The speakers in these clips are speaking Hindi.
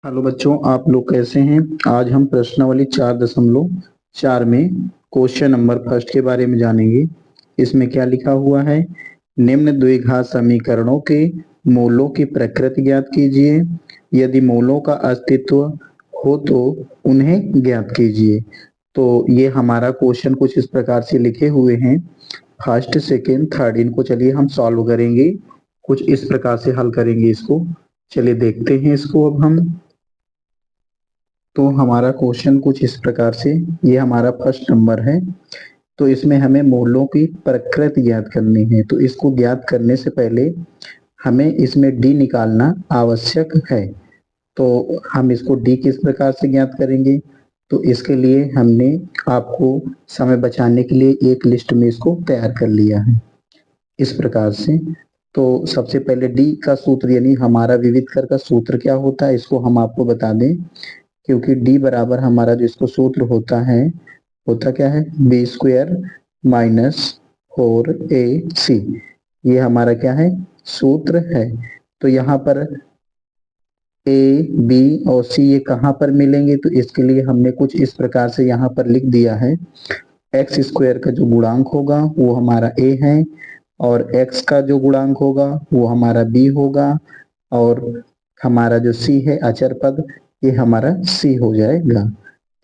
हेलो बच्चों, आप लोग कैसे हैं। आज हम प्रश्नावली 4.4 में क्वेश्चन नंबर फर्स्ट के बारे में जानेंगे। इसमें क्या लिखा हुआ है, निम्न द्विघात समीकरणों के मूलों की प्रकृति ज्ञात कीजिए। यदि मूलों का अस्तित्व हो तो उन्हें ज्ञात कीजिए। तो ये हमारा क्वेश्चन कुछ इस प्रकार से लिखे हुए हैं, फर्स्ट सेकेंड थर्ड। इनको चलिए हम सॉल्व करेंगे, कुछ इस प्रकार से हल करेंगे इसको। चलिए देखते हैं इसको अब हम। तो हमारा क्वेश्चन कुछ इस प्रकार से, ये हमारा फर्स्ट नंबर है। तो इसमें हमें मूलों की प्रकृति ज्ञात करनी है। तो इसको ज्ञात करने से पहले हमें इसमें डी निकालना आवश्यक है। तो हम इसको डी किस प्रकार से ज्ञात करेंगे, तो इसके लिए हमने आपको समय बचाने के लिए एक लिस्ट में इसको तैयार कर लिया है इस प्रकार से। तो सबसे पहले डी का सूत्र यानी हमारा विविध कर का सूत्र क्या होता है, इसको हम आपको बता दें। क्योंकि d बराबर हमारा जो इसको सूत्र होता है, होता क्या है, बी स्क्वायर माइनस 4ac। ये हमारा क्या है, सूत्र है। तो यहाँ पर a b और c ये कहाँ पर मिलेंगे, तो इसके लिए हमने कुछ इस प्रकार से यहाँ पर लिख दिया है। एक्स स्क्वायर का जो गुणांक होगा वो हमारा a है, और x का जो गुणांक होगा वो हमारा b होगा, और हमारा जो c है अचर पद, ये हमारा c हो जाएगा।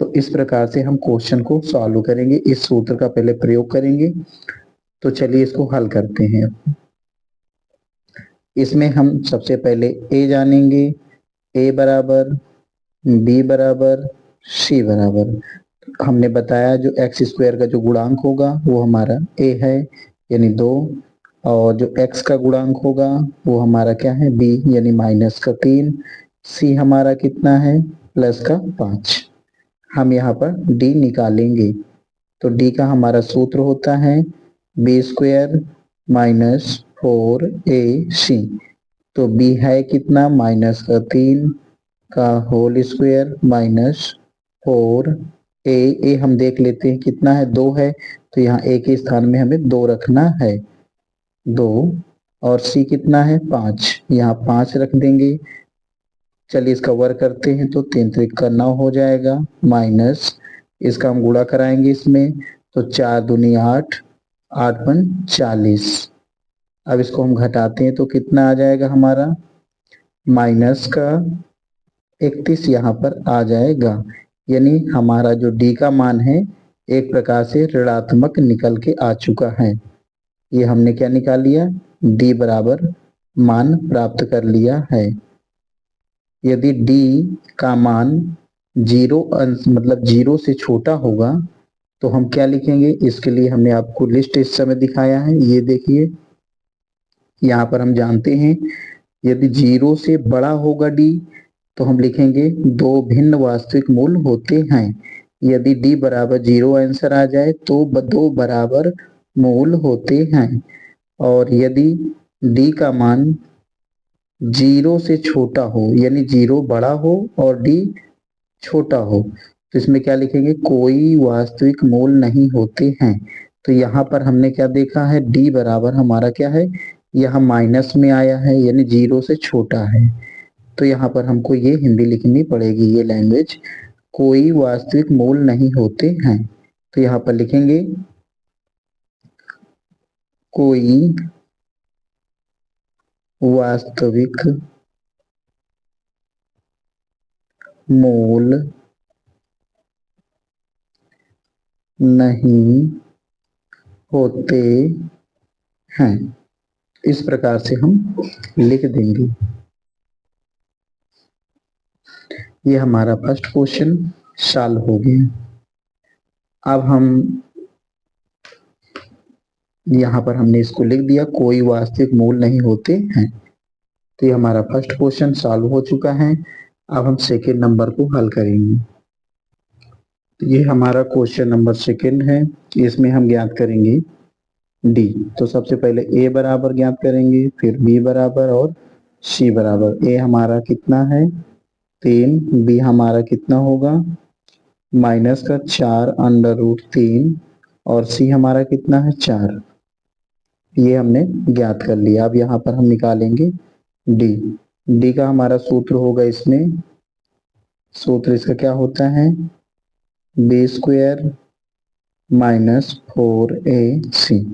तो इस प्रकार से हम क्वेश्चन को सॉल्व करेंगे, इस सूत्र का पहले प्रयोग करेंगे। तो चलिए इसको हल करते हैं। इसमें हम सबसे पहले a जानेंगे, a बराबर b बराबर c बराबर। हमने बताया जो एक्स स्क्वायर का जो गुणांक होगा वो हमारा a है यानी 2, और जो x का गुणांक होगा वो हमारा क्या है, b यानी माइनस का 3, c हमारा कितना है, प्लस का 5। हम यहाँ पर d निकालेंगे। तो d का हमारा सूत्र होता है बी स्क्वायर माइनस 4ac। तो b है कितना, माइनस का 3 का होल स्क्वायर माइनस 4a हम देख लेते हैं कितना है, 2 है। तो यहाँ a के स्थान में हमें 2 रखना है, 2। और c कितना है, 5, यहाँ 5 रख देंगे। चलिए इसका वर्ग करते हैं, तो 3 3 का 9 हो जाएगा, माइनस इसका हम गुणा कराएंगे इसमें, तो 4 दूनी 8, 8 पन 40। अब इसको हम घटाते हैं तो कितना आ जाएगा हमारा, माइनस का 31 यहाँ पर आ जाएगा। यानी हमारा जो डी का मान है एक प्रकार से ऋणात्मक निकल के आ चुका है। ये हमने क्या निकाल लिया, डी बराबर मान प्राप्त कर लिया है। यदि d का मान 0 अंश मतलब 0 से छोटा होगा तो हम क्या लिखेंगे, इसके लिए हमने आपको लिस्ट इस समय दिखाया है। ये देखिए यहाँ पर हम जानते हैं यदि 0 से बड़ा होगा d तो हम लिखेंगे दो भिन्न वास्तविक मूल होते हैं। यदि d बराबर 0 आंसर आ जाए तो दो बराबर मूल होते हैं। और यदि d का मान 0 से छोटा हो यानी 0 बड़ा हो और d छोटा हो, तो इसमें क्या लिखेंगे, कोई वास्तविक मूल नहीं होते हैं। तो यहाँ पर हमने क्या देखा है, d बराबर हमारा क्या है, यहाँ माइनस में आया है यानी 0 से छोटा है। तो यहाँ पर हमको ये हिंदी लिखनी पड़ेगी, ये लैंग्वेज, कोई वास्तविक मूल नहीं होते हैं। तो यहाँ पर लिखेंगे कोई वास्तविक मूल नहीं होते हैं। इस प्रकार से हम लिख देंगे। ये हमारा फर्स्ट क्वेश्चन सॉल्व हो गया। अब हम यहाँ पर हमने इसको लिख दिया, कोई वास्तविक मूल नहीं होते हैं। तो ये हमारा फर्स्ट क्वेश्चन सॉल्व हो चुका है। अब हम सेकेंड नंबर को हल करेंगे। ये हमारा क्वेश्चन नंबर सेकेंड है, इसमें हम ज्ञात करेंगे डी। तो सबसे पहले ए बराबर ज्ञात करेंगे, फिर बी बराबर और सी बराबर। ए हमारा कितना है, 3, बी हमारा कितना होगा, माइनस का 4 अंडर रूट 3, और सी हमारा कितना है, 4। ये हमने ज्ञात कर लिया। अब यहाँ पर हम निकालेंगे डी। डी का हमारा सूत्र होगा इसमें सूत्र इसका क्या होता है, बी स्क्वायर माइनस 4ac।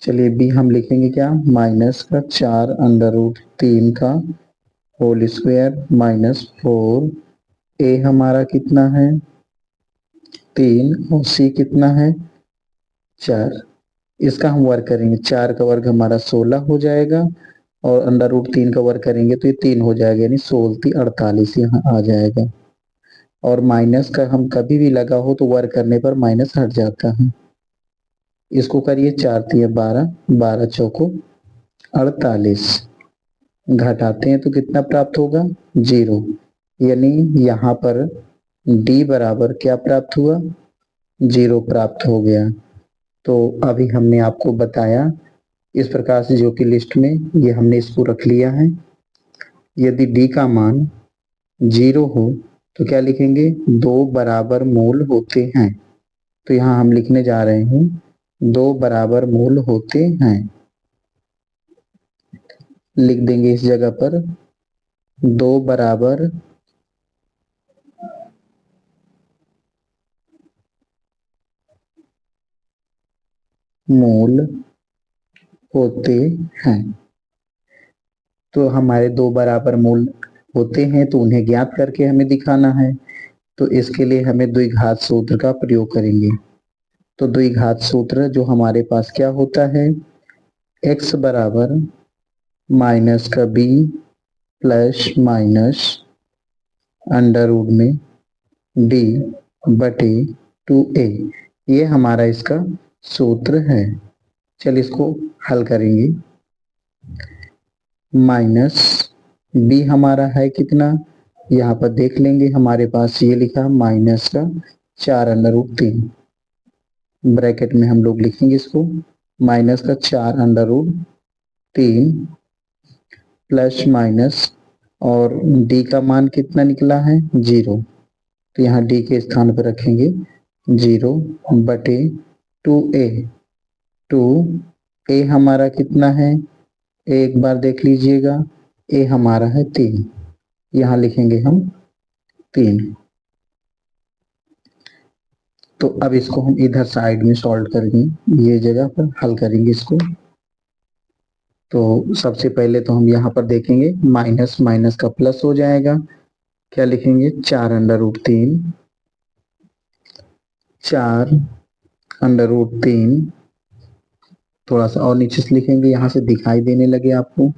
चलिए बी हम लिखेंगे क्या, माइनस का 4√3 का होल स्क्वायर माइनस 4। ए हमारा कितना है 3 और सी कितना है 4। इसका हम वर्क करेंगे, 4 का वर्ग हमारा 16 हो जाएगा और √3 का वर्ग करेंगे तो ये 3 हो जाएगा, यानी 16×3 = 48 यहाँ आ जाएगा। और माइनस का हम कभी भी लगा हो तो वर्क करने पर माइनस हट जाता है। इसको करिए 4×3 = 12, 12×4 = 48, घटाते हैं तो कितना प्राप्त होगा 0, यानी यहाँ पर डी बराबर क्या प्राप्त हुआ 0 प्राप्त हो गया। तो अभी हमने आपको बताया इस प्रकार से, जो कि लिस्ट में ये हमने इसको रख लिया है। यदि डी का मान 0 हो तो क्या लिखेंगे, 2 बराबर मूल होते हैं। तो यहाँ हम लिखने जा रहे हैं 2 बराबर मूल होते हैं, लिख देंगे इस जगह पर 2 बराबर मूल होते हैं। तो हमारे 2 बराबर मूल होते हैं तो उन्हें ज्ञात करके हमें दिखाना है। तो इसके लिए हमें द्विघात सूत्र का प्रयोग करेंगे। तो द्विघात सूत्र जो हमारे पास क्या होता है, x बराबर माइनस का b plus minus under root में d बटे 2a, ये हमारा इसका सूत्र है। चलिए इसको हल करेंगे। माइनस b हमारा है कितना, यहाँ पर देख लेंगे हमारे पास ये लिखा माइनस का 4√3, ब्रैकेट में हम लोग लिखेंगे इसको माइनस का 4√3 प्लस माइनस, और d का मान कितना निकला है 0, तो यहाँ d के स्थान पर रखेंगे 0 बटे 2a। 2a हमारा कितना है, एक बार देख लीजिएगा, a हमारा है 3, यहाँ लिखेंगे हम 3। तो अब इसको हम इधर साइड में सॉल्व करेंगे, ये जगह पर हल करेंगे इसको। तो सबसे पहले तो हम यहाँ पर देखेंगे माइनस माइनस का प्लस हो जाएगा, क्या लिखेंगे 4√3, 4√3, थोड़ा सा और नीचे से लिखेंगे, यहाँ से दिखाई देने लगे आपको।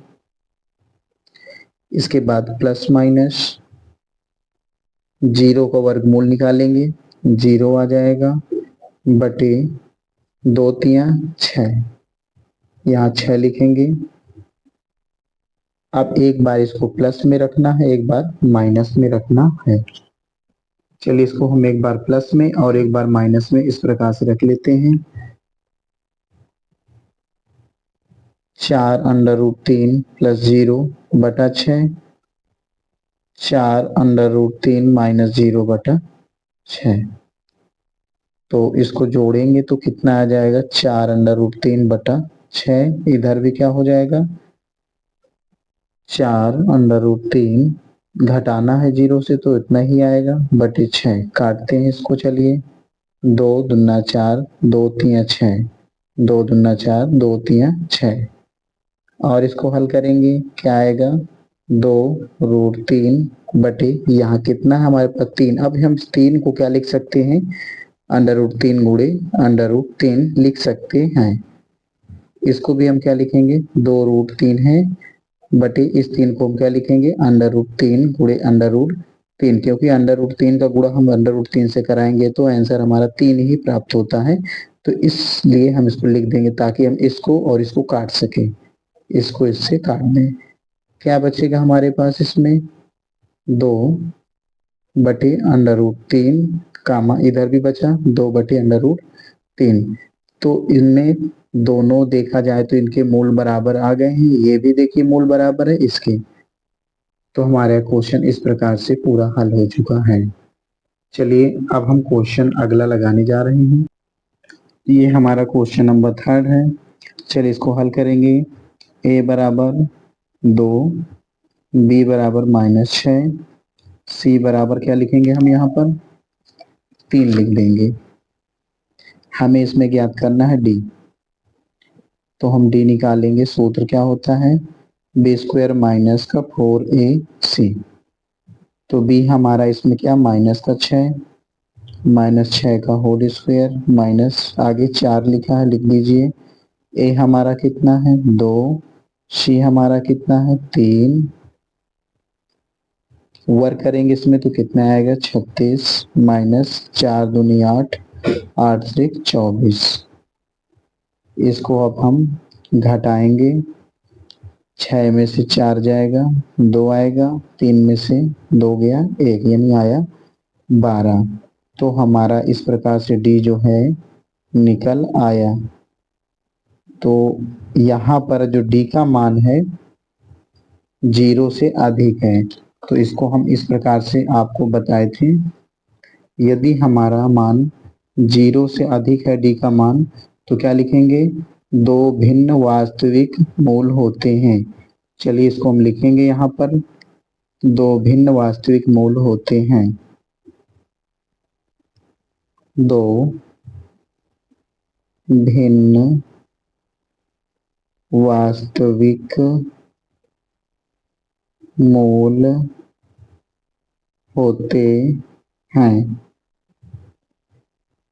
इसके बाद प्लस माइनस 0 का वर्गमूल निकालेंगे, 0 आ जाएगा बटे 2×3 = 6, यहाँ 6 लिखेंगे। अब एक बार इसको प्लस में रखना है, एक बार माइनस में रखना है। चलिए इसको हम एक बार प्लस में और एक बार माइनस में इस प्रकार से रख लेते हैं। 4√3 प्लस 0 बटा 6, 4√3 माइनस 0 बटा 6। तो इसको जोड़ेंगे तो कितना आ जाएगा 4√3 बटा 6, इधर भी क्या हो जाएगा 4√3, घटाना है 0 से तो इतना ही आएगा बटे 6, काटते हैं इसको। चलिए 2×4, 2×3 = 6, 2×4, 2×3 = 6, और इसको हल करेंगे क्या आएगा 2√3 बटे, यहाँ कितना है हमारे पास 3, अब हम 3 को क्या लिख सकते हैं, √3 गुणे √3 लिख सकते हैं। इसको भी हम क्या लिखेंगे 2√3 है बटे इस 3 को हम क्या लिखेंगे √3 गुणे √3, क्योंकि √3 का गुणा हम √3 से कराएंगे तो आंसर हमारा 3 ही प्राप्त होता है। तो इसलिए हम इसको लिख देंगे ताकि हम इसको और इसको काट सकें, इसको इससे काट दें। क्या बचेगा हमारे पास इसमें 2 बटे √3 कामा इधर भी बचा 2 बटे √3। तो इनमें दोनों देखा जाए तो इनके मूल बराबर आ गए हैं, ये भी देखिए मूल बराबर है इसके। तो हमारा क्वेश्चन इस प्रकार से पूरा हल हो चुका है। चलिए अब हम क्वेश्चन अगला लगाने जा रहे हैं। ये हमारा क्वेश्चन नंबर 3 है। चलिए इसको हल करेंगे। a बराबर 2, b बराबर -6, c बराबर क्या लिखेंगे हम यहाँ पर 3 लिख देंगे। हमें इसमें ज्ञात करना है d, तो हम d निकालेंगे। सूत्र क्या होता है b स्क्वायर माइनस का 4ac, तो b हमारा इसमें क्या माइनस का 6, माइनस 6 का होल स्क्वायर माइनस आगे 4 लिखा है लिख दीजिए। a हमारा कितना है 2, c हमारा कितना है 3, वर्क करेंगे इसमें तो कितना आएगा 36 माइनस 4 दूनी 8, 8 से 24। इसको अब हम घटाएंगे, 6 में से 4 जाएगा 2 आएगा, 3 में से 2 गया 1 यानी आया 12। तो हमारा इस प्रकार से d जो है निकल आया। तो यहाँ पर जो d का मान है 0 से अधिक है, तो इसको हम इस प्रकार से आपको बताए थे। यदि हमारा मान 0 से अधिक है d का मान, तो क्या लिखेंगे दो भिन्न वास्तविक मूल होते हैं। चलिए इसको हम लिखेंगे यहाँ पर, दो भिन्न वास्तविक मूल होते हैं। दो भिन्न वास्तविक मूल होते हैं,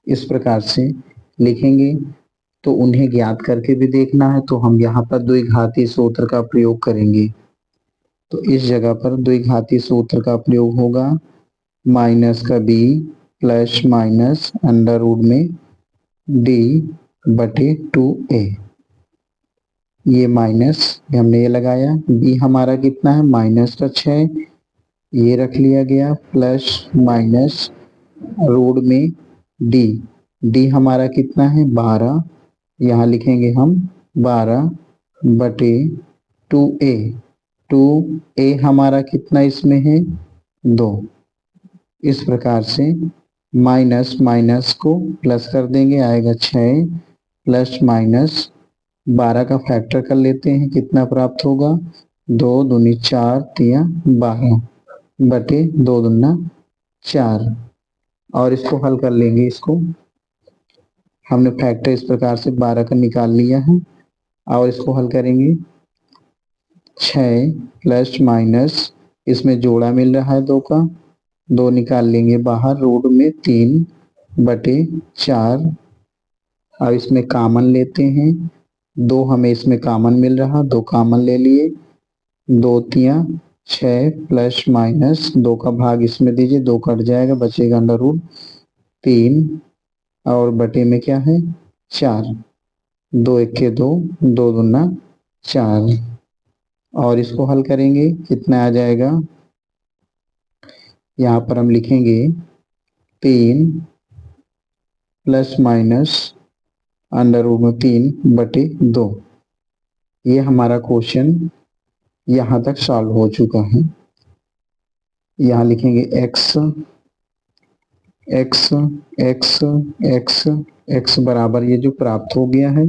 इस प्रकार से लिखेंगे। तो उन्हें ज्ञात करके भी देखना है, तो हम यहाँ पर द्विघाती सूत्र का प्रयोग करेंगे। तो इस जगह पर द्विघाती सूत्र का प्रयोग होगा माइनस का b plus minus under root में d बटे 2a। ये माइनस हमने ये लगाया, b हमारा कितना है माइनस का 6, ये रख लिया गया, प्लस माइनस रूट में d हमारा कितना है 12, यहाँ लिखेंगे हम 12 बटे 2a। 2a हमारा कितना इसमें है 2। इस प्रकार से माइनस माइनस को प्लस कर देंगे, आएगा 6 प्लस माइनस 12 का फैक्टर कर लेते हैं, कितना प्राप्त होगा 2 दूनी 4 तिया 12 बटे 2 दूना 4। और इसको हल कर लेंगे। इसको हमने फैक्टर इस प्रकार से 12 का निकाल लिया है, और इसको हल करेंगे 6 प्लस माइनस इसमें जोड़ा मिल रहा है 2 का, 2 निकाल लेंगे बाहर, रूट में 3 बटे 4। अब इसमें कॉमन लेते हैं, 2 हमें इसमें कॉमन मिल रहा, 2 कॉमन ले लिए, 2 तिया 6 प्लस माइनस 2 का भाग इसमें दीजिए, 2 कट जाएगा बचेगा अंडर रूट 3 और बटे में क्या है 4, 2 एक के 2, 2 दूना 4। और इसको हल करेंगे कितना आ जाएगा, यहाँ पर हम लिखेंगे 3 प्लस माइनस अंडर रूट में 3 बटे 2। ये हमारा क्वेश्चन यहाँ तक सॉल्व हो चुका है। यहाँ लिखेंगे x x x x x बराबर ये जो प्राप्त हो गया है,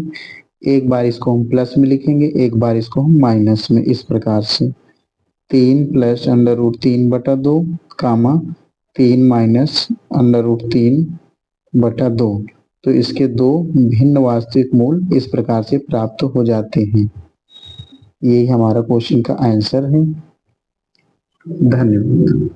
एक बार इसको हम प्लस में लिखेंगे, एक बार इसको हम माइनस में, इस प्रकार से 3 प्लस अंडर रूट 3 बटा 2 कामा 3 माइनस अंडर रूट 3 बटा 2। तो इसके दो भिन्न वास्तविक मूल इस प्रकार से प्राप्त हो जाते हैं। यही हमारा क्वेश्चन का आंसर है। धन्यवाद।